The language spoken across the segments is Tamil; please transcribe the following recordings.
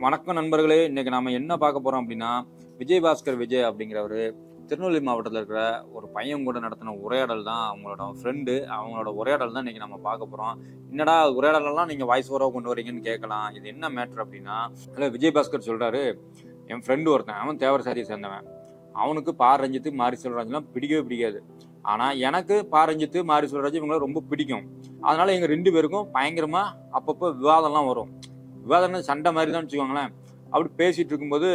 வணக்கம் நண்பர்களே. இன்னைக்கு நாம என்ன பார்க்க போறோம் அப்படின்னா, விஜயபாஸ்கர் விஜய் அப்படிங்கிறவரு திருநெல்வேலி மாவட்டத்தில் இருக்கிற ஒரு பையன் கூட நடத்தின உரையாடல் தான் அவங்களோட ஃப்ரெண்டு. அவங்களோட உரையாடல் தான் இன்னைக்கு நம்ம பார்க்க போறோம். என்னடா உரையாடலாம் நீங்க வாய்ஸ் ஓவரா கொண்டு வரீங்கன்னு கேட்கலாம். இது என்ன மேட்ரு அப்படின்னா, அதில் விஜயபாஸ்கர் சொல்றாரு, என் ஃப்ரெண்டு ஒருத்தன், அவன் தேவர சாதியை சேர்ந்தவன். அவனுக்கு பா ரஞ்சித்து மாரி செல்வராஜ்லாம் பிடிக்கவே பிடிக்காது. ஆனா எனக்கு பா ரஞ்சித்து மாரி செல்வராஜ் இவங்கள ரொம்ப பிடிக்கும். அதனால எங்க 2 பேருக்கும் பயங்கரமா அப்பப்போ விவாதம்லாம் வரும். விவாதம் சண்டை மாதிரி தான் வச்சுக்கோங்களேன். அப்படி பேசிட்டு இருக்கும்போது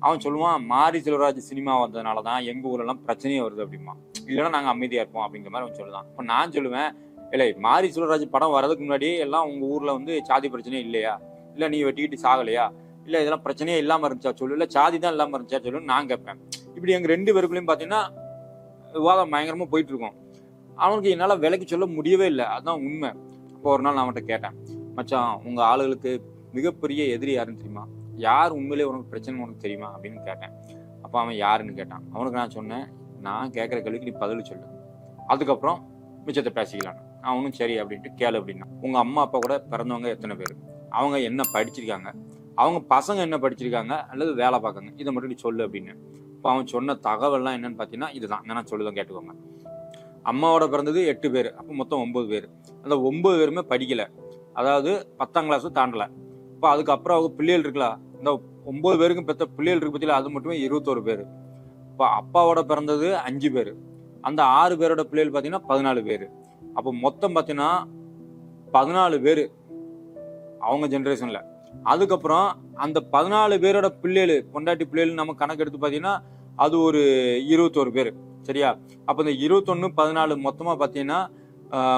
அவன் சொல்லுவான், மாரி செல்வராஜ் சினிமா வந்ததுனால தான் எங்க ஊர்லாம் பிரச்சனையே வருது அப்படிமா, இல்லைன்னா நாங்க அமைதியா இருப்போம் அப்படிங்கிற மாதிரி அவன் சொல்லுதான். இப்போ நான் சொல்லுவேன், இல்லை மாரி செல்வராஜ் படம் வர்றதுக்கு முன்னாடி எல்லாம் உங்க ஊர்ல வந்து சாதி பிரச்சனையே இல்லையா, இல்ல நீ வெட்டிக்கிட்டு சாகலையா, இல்ல இதெல்லாம் பிரச்சனையே இல்லாம இருந்துச்சா சொல்லு, இல்ல சாதி தான் இல்லாம இருந்துச்சா சொல்லுன்னு நான் கேட்பேன். இப்படி எங்க 2 பேருக்குள்ளயும் பாத்தீங்கன்னா விவாதம் பயங்கரமா போயிட்டு இருக்கும். அவனுக்கு என்னால விலைக்கு சொல்ல முடியவே இல்லை, அதுதான் உண்மை. இப்போ ஒரு நாள் நான் அவன்கிட்ட கேட்டேன், மச்சான் உங்க ஆளுகளுக்கு மிகப்பெரிய எதிரி யாருன்னு தெரியுமா, யார் உண்மையிலே உனக்கு பிரச்சனை உனக்கு தெரியுமா அப்படின்னு கேட்டேன். அப்போ அவன் யாருன்னு கேட்டான். அவனுக்கு நான் சொன்னேன், நான் கேட்குற கேள்விக்கு நீ பதில் சொல்லு, அதுக்கப்புறம் மிச்சத்தை பேசிக்கலாம். அவனும் சரி அப்படின்ட்டு கேளு அப்படின்னா, உங்க அம்மா அப்பா கூட பிறந்தவங்க எத்தனை பேர், அவங்க என்ன படிச்சிருக்காங்க, அவங்க பசங்க என்ன படிச்சிருக்காங்க அல்லது வேலை பார்க்காங்க, இதை மட்டும் நீ சொல்லு அப்படின்னு. இப்போ அவன் சொன்ன தகவல்லாம் என்னன்னு பார்த்தீங்கன்னா இதுதான், நான் சொல்லுதான் கேட்டுக்கோங்க. அம்மாவோட பிறந்தது 8 பேர், அப்போ மொத்தம் 9 பேர். அந்த 9 பேருமே படிக்கல, அதாவது 10ஆம் கிளாஸ் தாண்டல. இப்போ அதுக்கப்புறம் அவங்க பிள்ளைகள் இருக்கலாம், இந்த 9 பேருக்கும் பெற்ற பிள்ளைகள் இருக்கு பத்தியில, அது மட்டுமே 21 பேர். இப்போ அப்பாவோட பிறந்தது 5 பேர், அந்த 6 பேரோட பிள்ளைகள் பார்த்தீங்கன்னா 14 பேர். அப்போ மொத்தம் பார்த்தீங்கன்னா 14 பேர் அவங்க ஜென்ரேஷன்ல. அதுக்கப்புறம் அந்த 14 பேரோட பிள்ளைகள் பொண்டாட்டி பிள்ளைகள் நம்ம கணக்கு எடுத்து பார்த்தீங்கன்னா அது ஒரு 21 பேர். சரியா? அப்போ இந்த 21 14 மொத்தமா பார்த்தீங்கன்னா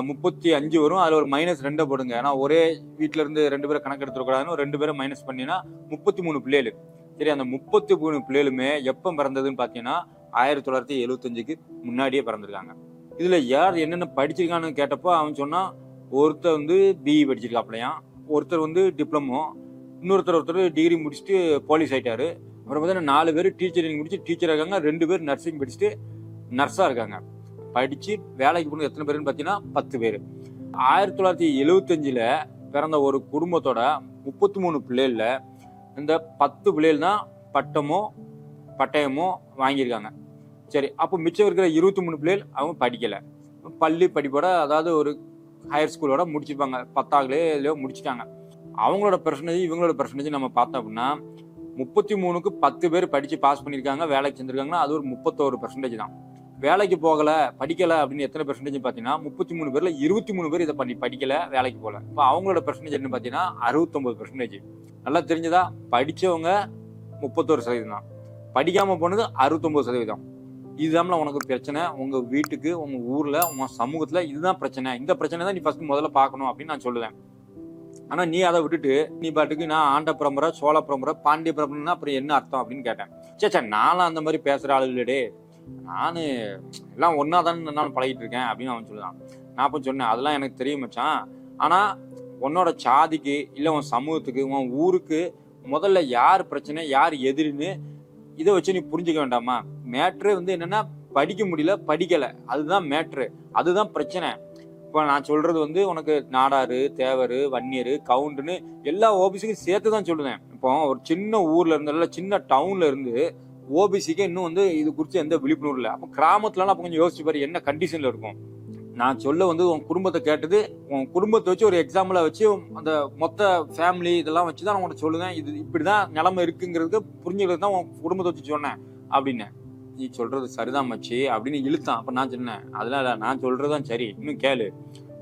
35 வரும். அதில் ஒரு -2 போடுங்க, ஏன்னா ஒரே வீட்டில இருந்து 2 பேரை கணக்கு எடுத்துக்கூடாதுன்னு 2 பேரை மைனஸ் பண்ணினா 33 பிள்ளைகள். சரி, அந்த 33 பிள்ளைகளுமே எப்போ பிறந்ததுன்னு பார்த்தீங்கன்னா 1975க்கு முன்னாடியே பிறந்திருக்காங்க. இதுல யார் என்னென்ன படிச்சிருக்கான்னு கேட்டப்போ அவன் சொன்னா, ஒருத்தர் வந்து பிஇ படிச்சிருக்காப்லையாம், ஒருத்தர் வந்து டிப்ளமோ, ஒருத்தர் டிகிரி முடிச்சுட்டு போலீஸ் ஆயிட்டாரு. அப்புறம் பார்த்தீங்கன்னா 4 பேர் டீச்சரிங் முடிச்சு டீச்சர் இருக்காங்க, 2 பேர் நர்சிங் படிச்சுட்டு நர்ஸா இருக்காங்க. படிச்சு வேலைக்கு போனது எத்தனை பேருன்னு பார்த்தீங்கன்னா 10 பேர். 1975ல பிறந்த ஒரு குடும்பத்தோட 33 பிள்ளைகள்ல இந்த 10 பிள்ளைகள் தான் பட்டயமோ வாங்கியிருக்காங்க. சரி, அப்போ மிச்சம் இருக்கிற 23 பிள்ளைகள் அவங்க படிக்கல, பள்ளி படிப்போட அதாவது ஒரு ஹையர் ஸ்கூலோட முடிச்சிருப்பாங்க, 10ஆவதுலயோ முடிச்சுட்டாங்க. அவங்களோட பெர்சன்டேஜ் இவங்களோட பெர்சன்டேஜ் நம்ம பார்த்தோம் அப்படின்னா 33க்கு 10 பேர் படிச்சு பாஸ் பண்ணியிருக்காங்க, வேலைக்கு செஞ்சிருக்காங்கன்னா அது ஒரு 31% தான். வேலைக்கு போகல படிக்கல அப்படின்னு எத்தனை பெர்சன்டேஜ் பார்த்தீங்கன்னா 33 பேர்ல 23 பேர் இதை பண்ணி படிக்கல, வேலைக்கு போகல. இப்போ அவங்களோட பெர்சன்டேஜ் என்ன பார்த்தீங்கன்னா 69%. நல்லா தெரிஞ்சதா? படிச்சவங்க 31% தான், படிக்காம போனது 69%. இதுதான் உனக்கு பிரச்சனை, உங்க வீட்டுக்கு உங்க ஊர்ல உங்க சமூகத்துல இதுதான் பிரச்சனை. இந்த பிரச்சனை தான் நீ ஃபர்ஸ்ட் முதல்ல பார்க்கணும் அப்படின்னு நான் சொல்லுவேன். ஆனா நீ அதை விட்டுட்டு நீ பாட்டுக்கு நான் ஆண்ட பரம்பரை, சோழ பரம்பரை, பாண்டிய பரம்பரைன்னா அப்புறம் என்ன அர்த்தம் அப்படின்னு கேட்டேன். சே, நானும் அந்த மாதிரி பேசுற ஆளு இல்லடே, நானு எல்லாம் ஒன்னாதானே நான் பழகிட்டு இருக்கேன் அப்படின்னு அவன் சொல்லுதான். நான் அப்ப சொன்னேன், அதெல்லாம் எனக்கு தெரியும் மச்சான், ஆனா உன்னோட சாதிக்கு இல்ல உன் சமூகத்துக்கு உன் ஊருக்கு முதல்ல யார் பிரச்சனை யார் எதிரின்னு இதை வச்சு நீ புரிஞ்சுக்க வேண்டாமா? மேட்ரு வந்து என்னன்னா படிக்க முடியல, படிக்கல, அதுதான் மேட்ரு, அதுதான் பிரச்சனை. இப்போ நான் சொல்றது வந்து உனக்கு நாடாரு, தேவரு, வன்னியரு, கவுண்டுன்னு எல்லா ஓபிசிக்கும் சேர்த்து தான் சொல்லுவேன். இப்போ ஒரு சின்ன ஊர்ல இருந்து சின்ன டவுன்ல இருந்து ஓபிசிக்கு இன்னும் வந்து இது குறித்து எந்த விழிப்புணர்வு இல்லை. அப்போ கிராமத்துலலாம் அப்போ கொஞ்சம் யோசிச்சு பாரு என்ன கண்டிஷன்ல இருக்கும். நான் சொல்ல வந்து உன் குடும்பத்தை கேட்டது, உன் குடும்பத்தை வச்சு ஒரு எக்ஸாம்பிளா வச்சு அந்த மொத்த ஃபேமிலி இதெல்லாம் வச்சு தான் நான் உனக்கு சொல்லுவேன், இது இப்படிதான் நிலைமை இருக்குங்கிறதுக்கு புரிஞ்சுக்கிறது தான் உன் குடும்பத்தை வச்சு சொன்னேன் அப்படின்னு. நீ சொல்றது சரிதான் மச்சி அப்படின்னு இழுத்தான். அப்ப நான் சொன்னேன், அதெல்லாம் இல்லை, நான் சொல்றதுதான் சரி, இன்னும் கேளு,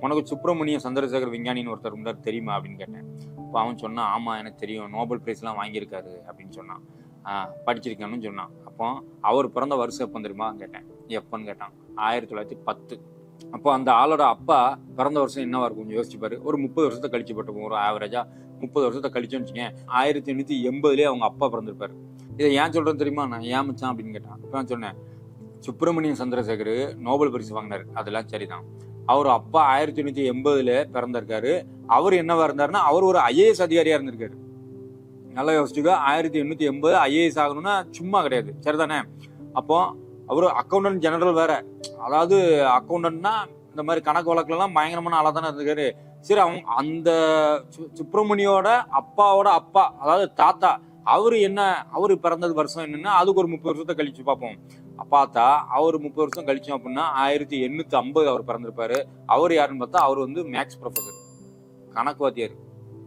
உனக்கு சுப்பிரமணிய சந்திரசேகர் விஞ்ஞானின்னு ஒருத்தர் இருந்தார் தெரியுமா அப்படின்னு கேட்டேன். இப்போ அவன் சொன்னான், ஆமா எனக்கு தெரியும், நோபல் பிரைஸ் எல்லாம் வாங்கியிருக்காரு அப்படின்னு சொன்னான். படிச்சிருக்கான்னு சொன்னான். அப்போ அவர் பிறந்த வருஷம் எப்போ தெரியுமா கேட்டேன். எப்பன்னு கேட்டான், 1910. அப்போ அந்த ஆளோட அப்பா பிறந்த வருஷம் என்னவா இருக்கும் கொஞ்சம் யோசிச்சு பாரு. ஒரு 30 வருஷத்தை கழிச்சு போட்டுருக்கும், ஒரு ஆவரேஜா 30 வருஷத்தை கழிச்சோன்னு வச்சுக்கேன். 1880 அவங்க அப்பா பிறந்திருப்பாரு. இதை ஏன் சொல்றேன்னு தெரியுமா? நான் ஏன் மச்சான் அப்படின்னு கேட்டான். இப்போ நான் சொன்னேன், சுப்பிரமணியன் சந்திரசேகர் நோபல் பரிசு வாங்கினாரு, அதெல்லாம் சரிதான். அவர் அப்பா 1880 பிறந்திருக்காரு. அவர் என்னவா இருந்தாருன்னா அவர் ஒரு ஐஏஎஸ் அதிகாரியா இருந்திருக்காரு. நல்லா யோசிச்சுக்கோ, 1880 ஐஏஎஸ் ஆகணும்னா சும்மா கிடையாது, சரிதானே? அப்போ அவரு அக்கௌண்டன்ட் ஜெனரல் வேற, அதாவது அக்கௌண்டன்ட்னா இந்த மாதிரி கணக்கு வழக்குலாம் பயங்கரமான ஆளா தானே இருந்திருக்காரு. சரி, அவங்க அந்த சுப்பிரமணியோட அப்பாவோட அப்பா, அதாவது தாத்தா, அவரு பிறந்தது வருஷம் என்னன்னா அதுக்கு ஒரு 30 வருஷத்தை கழிச்சு பார்ப்போம். பார்த்தா அவர் 30 வருஷம் கழிச்சோம் அப்படின்னா 1850 அவர் பிறந்திருப்பாரு. அவர் யாருன்னு பார்த்தா அவர் வந்து மேக்ஸ் ப்ரொஃபசர், கணக்கு வாத்தியார்,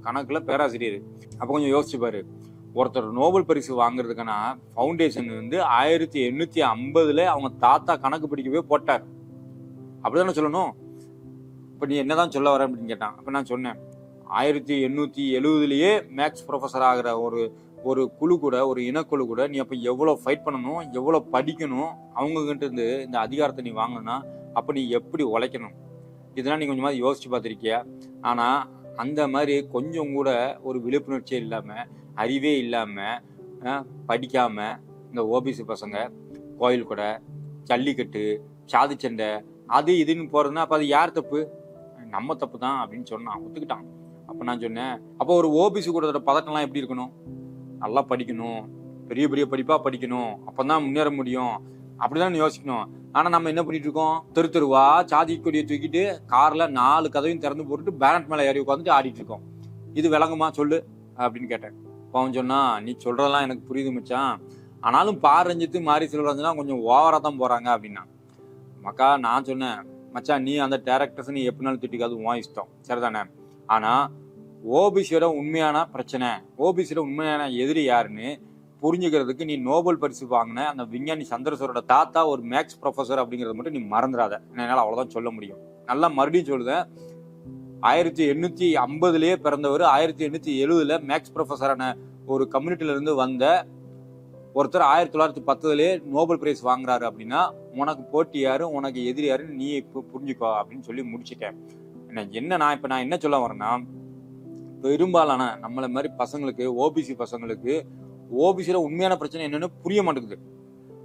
கணக்குல பேராசிரியர். அப்ப கொஞ்சம் யோசிச்சு பாரு, ஒருத்தர் நோபல் பரிசு வாங்குறதுக்கான ஃபவுண்டேஷன் வந்து 1850 அவங்க தாத்தா கணக்கு படிக்கவே போட்டார். அப்படிதானே சொல்லணும். இப்ப நீ என்னதான் சொல்ல வர அப்படின்னு கேட்டான். அப்ப நான் சொன்னேன், 1870 மேக்ஸ் ப்ரொஃபசர் ஆகிற ஒரு குழு கூட, ஒரு இனக்குழு கூட நீ அப்ப எவ்வளவு ஃபைட் பண்ணணும், எவ்வளவு படிக்கணும், அவங்க கிட்ட இருந்து இந்த அதிகாரத்தை நீ வாங்கணும்னா அப்ப நீ எப்படி உழைக்கணும், இதெல்லாம் நீ கொஞ்சமாவது யோசிச்சு பார்த்திருக்கியா? ஆனா அந்த மாதிரி கொஞ்சம் கூட ஒரு விழிப்புணர்ச்சியே இல்லாம, அறிவே இல்லாம, படிக்காம இந்த ஓபிசி பசங்க கோயில் கூட, ஜல்லிக்கட்டு, சாதி சண்டை, அது இதுன்னு போறதுன்னா அப்ப அது யார் தப்பு? நம்ம தப்பு தான் அப்படின்னு சொன்னான், ஒத்துக்கிட்டான். அப்ப நான் சொன்னேன், அப்போ ஒரு ஓபிசி கூடத்தோட பதட்டம்லாம் எப்படி இருக்கணும்? நல்லா படிக்கணும், பெரிய பெரிய படிப்பா படிக்கணும், அப்பதான் முன்னேற முடியும், அப்படிதான் யோசிக்கணும். ஆனா நம்ம என்ன பண்ணிட்டு இருக்கோம்? தெருவா சாதி கொடியை தூக்கிட்டு கார்ல 4 கதவையும் திறந்து போட்டுட்டு பேனட் மேல ஏறி உட்காந்துட்டு ஆடிட்டு இருக்கோம். இது விளங்குமா சொல்லு அப்படின்னு கேட்டேன். அவன் சொன்னா, நீ சொல்றதெல்லாம் எனக்கு புரியுது மச்சான், ஆனாலும் பாரஞ்சித்து மாரி செல்வராஜ்லாம் கொஞ்சம் ஓவரா தான் போறாங்க அப்படின்னா. மக்கா நான் சொன்னேன், மச்சான் நீ அந்த டேரக்டர்ஸ் நீ எப்படினாலும் திட்டிக்காது, உன் இஷ்டம், சரிதானே. ஆனா ஓபிசியோட உண்மையான பிரச்சனை, ஓபிசியோட உண்மையான எதிரி யாருன்னு புரிஞ்சுக்கிறதுக்கு நீ நோபல் பரிசு வாங்கின அந்த விஞ்ஞானி சந்திரசூரோட தாத்தா ஒரு மேக்ஸ் ப்ரொஃபசர் அப்படிங்கறத மட்டும் நீ மறந்துடாத. என்னால அவ்வளவுதான் சொல்ல முடியும். நல்லா மறுபடியும் சொல்லுதேன், 1850 பிறந்தவர் 1870 மேக்ஸ் ப்ரொஃபசரான ஒரு கம்யூனிட்டில இருந்து வந்த ஒருத்தர் 1910 நோபல் பிரைஸ் வாங்குறாரு அப்படின்னா உனக்கு போட்டி யாரு, உனக்கு எதிரி யாருன்னு நீ இப்போ புரிஞ்சுக்கோ அப்படின்னு சொல்லி முடிச்சுட்டேன். இப்ப நான் என்ன சொல்ல வரேன்னா, பெரும்பாலான நம்மள மாதிரி பசங்களுக்கு, ஓபிசி பசங்களுக்கு ஓபிசியில உண்மையான பிரச்சனை என்னன்னு புரிய மாட்டேங்குது.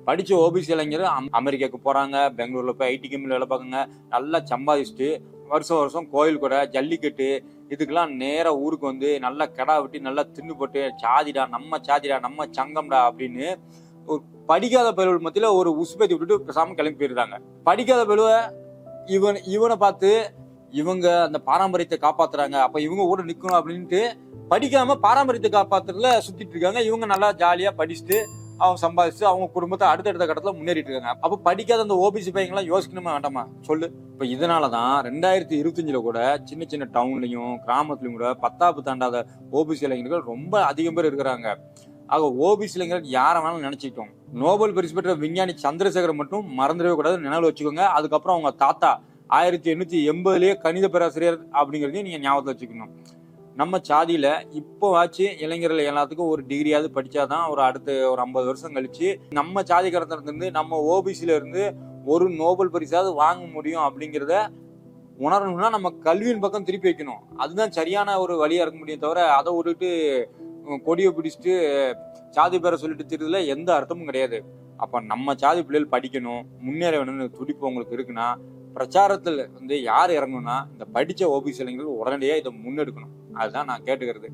படிச்ச ஓபிசி இளைஞர் அமெரிக்காவுக்கு போறாங்க, பெங்களூர்ல போய் ஐடி கம்பெனில வேலை பார்க்குங்க, நல்லா சம்பாதிச்சுட்டு வருஷம் கோயில் கூட, ஜல்லிக்கட்டு, இதுக்கெல்லாம் நேரா ஊருக்கு வந்து நல்லா கெடா வெட்டி நல்லா தின்னு போட்டு சாதிடா நம்ம சங்கம்டா அப்படின்னு ஒரு படிக்காத பயில்கள் மத்தியில ஒரு உசுபேத்தி விட்டுட்டு பேசாம கிளம்பி போயிருந்தாங்க. படிக்காத பயிலுவ இவனை பார்த்து இவங்க அந்த பாரம்பரியத்தை காப்பாத்துறாங்க, அப்ப இவங்க கூட நிக்கணும் அப்படின்ட்டு படிக்காம பாரம்பரியத்தை காப்பாத்துறதுல சுத்திட்டு இருக்காங்க. இவங்க நல்லா ஜாலியா படிச்சுட்டு அவங்க சம்பாதிச்சு அவங்க குடும்பத்தை அடுத்தடுத்த கட்டத்துல முன்னேறிட்டு இருக்காங்க. அப்ப படிக்காத அந்த ஓபிசி பையங்கெல்லாம் யோசிக்கணுமா வேண்டாமா சொல்லு. இப்ப இதனாலதான் 2025 கூட சின்ன சின்ன டவுன்லயும் கிராமத்துலயும் கூட 10வது தாண்டாத ஓபிசி இளைஞர்கள் ரொம்ப அதிகம் பேர் இருக்கிறாங்க. ஆக ஓபிசி இளைஞர்கள் யார வேணாலும் நினைச்சுக்கிட்டோம். நோபல் பரிசு பெற்ற விஞ்ஞானி சந்திரசேகர் மட்டும் மறந்துடவே கூடாது, நினைவு வச்சுக்கோங்க. அதுக்கப்புறம் அவங்க தாத்தா 1880 கணித பேராசிரியர் அப்படிங்கறதையும் நீங்க ஞாபகத்துல வச்சுக்கணும். நம்ம சாதியில இப்போ ஆச்சு இளைஞர்கள் எல்லாத்துக்கும் ஒரு டிகிரியாவது படிச்சாதான் அடுத்த ஒரு 50 வருஷம் கழிச்சு நம்ம சாதிக்காரத்துல இருந்து நம்ம ஓபிசில இருந்து ஒரு நோபல் பரிசாவது வாங்க முடியும் அப்படிங்கிறத உணரணும்னா நம்ம கல்வியின் பக்கம் திருப்பி வைக்கணும். அதுதான் சரியான ஒரு வழியா இருக்க முடியும். தவிர அதை விட்டுட்டு கொடியை பிடிச்சிட்டு சாதி பேரை சொல்லிட்டு தெரியுதுல எந்த அர்த்தமும் கிடையாது. அப்ப நம்ம சாதி பிள்ளைகள் படிக்கணும், முன்னேற வேணும்னு துடிப்பு உங்களுக்கு இருக்குன்னா பிரச்சாரத்துல வந்து யார் இறங்கணும்னா இந்த படிச்ச ஓபிசி இளைஞர்கள் உடனடியா இதை முன்னெடுக்கணும். அதுதான் நான் கேட்டுக்கிறது.